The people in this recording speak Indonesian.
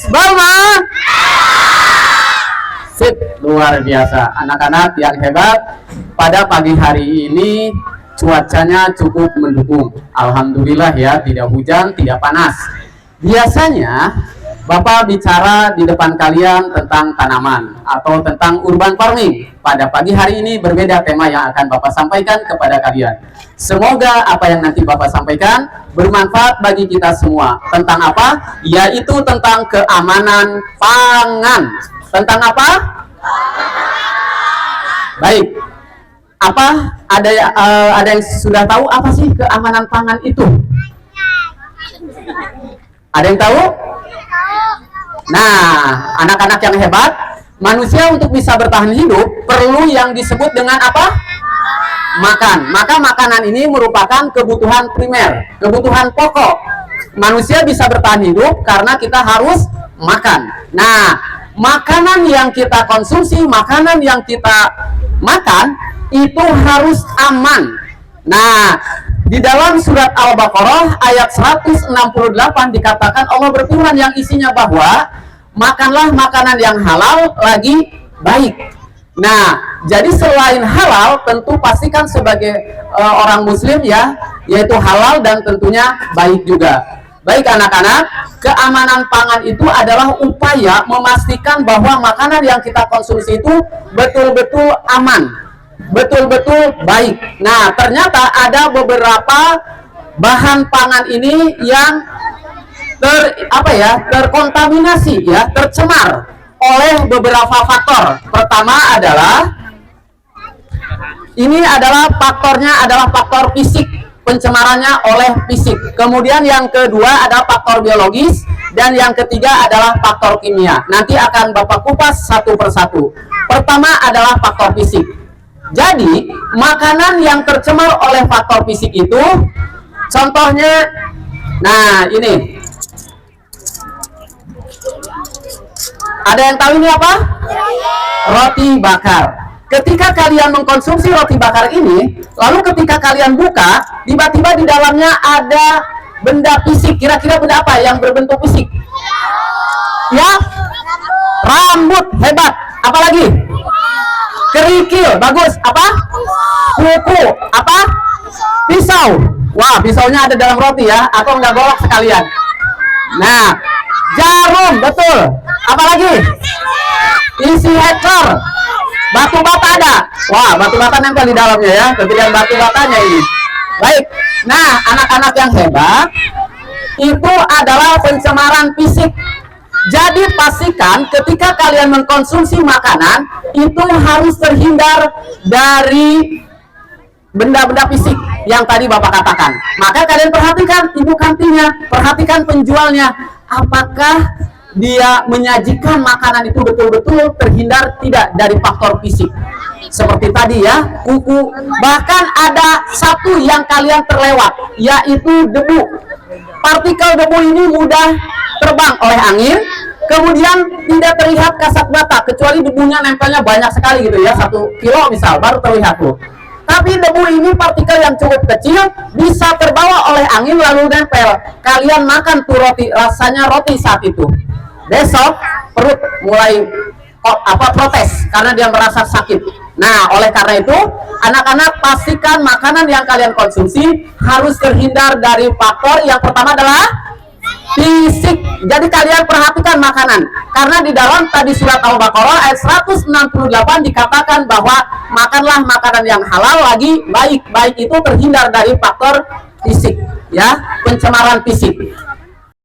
Berma. Sip, luar biasa. Anak-anak yang hebat, pada pagi hari ini cuacanya cukup mendukung. Alhamdulillah ya, tidak hujan, tidak panas. Biasanya Bapak bicara di depan kalian tentang tanaman atau tentang urban farming. Pada pagi hari ini berbeda tema yang akan Bapak sampaikan kepada kalian. Semoga apa yang nanti Bapak sampaikan bermanfaat bagi kita semua. Tentang apa? Yaitu tentang keamanan pangan. Tentang apa? Baik. Apa? Ada yang sudah tahu apa sih keamanan pangan itu? Ada yang tahu? Nah, anak-anak yang hebat, manusia untuk bisa bertahan hidup perlu yang disebut dengan apa? Makan. Maka makanan ini merupakan kebutuhan primer, kebutuhan pokok. Manusia bisa bertahan hidup karena kita harus makan. Nah, makanan yang kita konsumsi, makanan yang kita makan itu harus aman. Nah, di dalam surat Al-Baqarah ayat 168 dikatakan Allah berfirman yang isinya bahwa makanlah makanan yang halal lagi baik. Nah, jadi selain halal tentu pastikan sebagai orang muslim ya, yaitu halal dan tentunya baik juga. Baik anak-anak, keamanan pangan itu adalah upaya memastikan bahwa makanan yang kita konsumsi itu betul-betul aman, betul-betul baik. Nah, ternyata ada beberapa bahan pangan ini yang terkontaminasi ya, tercemar oleh beberapa faktor. Pertama adalah faktornya adalah faktor fisik, pencemarannya oleh fisik. Kemudian yang kedua adalah faktor biologis dan yang ketiga adalah faktor kimia. Nanti akan Bapak kupas satu persatu. Pertama adalah faktor fisik. Jadi, makanan yang tercemar oleh faktor fisik itu, contohnya, nah ini. Ada yang tahu ini apa? Roti bakar. Ketika kalian mengkonsumsi roti bakar ini, lalu ketika kalian buka, tiba-tiba di dalamnya ada benda fisik. Kira-kira benda apa yang berbentuk fisik? Ya? Rambut, hebat. Apalagi? Kerikil, bagus. Apa? Kuku, apa? Pisau. Wah, pisaunya ada dalam roti ya, atau enggak golok sekalian. Nah, jarum, betul. Apalagi? Isi hacker. Batu bata ada. Wah, batu bata nempel di dalamnya ya, kemudian batu batanya ini. Baik. Nah, anak-anak yang hebat, itu adalah pencemaran fisik. Jadi pastikan ketika kalian mengkonsumsi makanan itu harus terhindar dari benda-benda fisik yang tadi Bapak katakan. Maka kalian perhatikan ibu kantinnya, perhatikan penjualnya, apakah dia menyajikan makanan itu betul-betul terhindar tidak dari faktor fisik. Seperti tadi ya, kuku. Bahkan ada satu yang kalian terlewat, yaitu debu. Partikel debu ini mudah terbang oleh angin, kemudian tidak terlihat kasat mata, kecuali debunya nempelnya banyak sekali gitu ya, 1 kilo misal, baru terlihat tuh. Tapi debu ini partikel yang cukup kecil, bisa terbawa oleh angin lalu nempel. Kalian makan tuh roti, rasanya roti saat itu. Besok perut mulai protes karena dia merasa sakit. Nah, oleh karena itu, anak-anak pastikan makanan yang kalian konsumsi harus terhindar dari faktor yang pertama adalah fisik. Jadi kalian perhatikan makanan, karena di dalam tadi surat Al-Baqarah ayat 168 dikatakan bahwa makanlah makanan yang halal lagi baik. Baik itu terhindar dari faktor fisik ya, pencemaran fisik.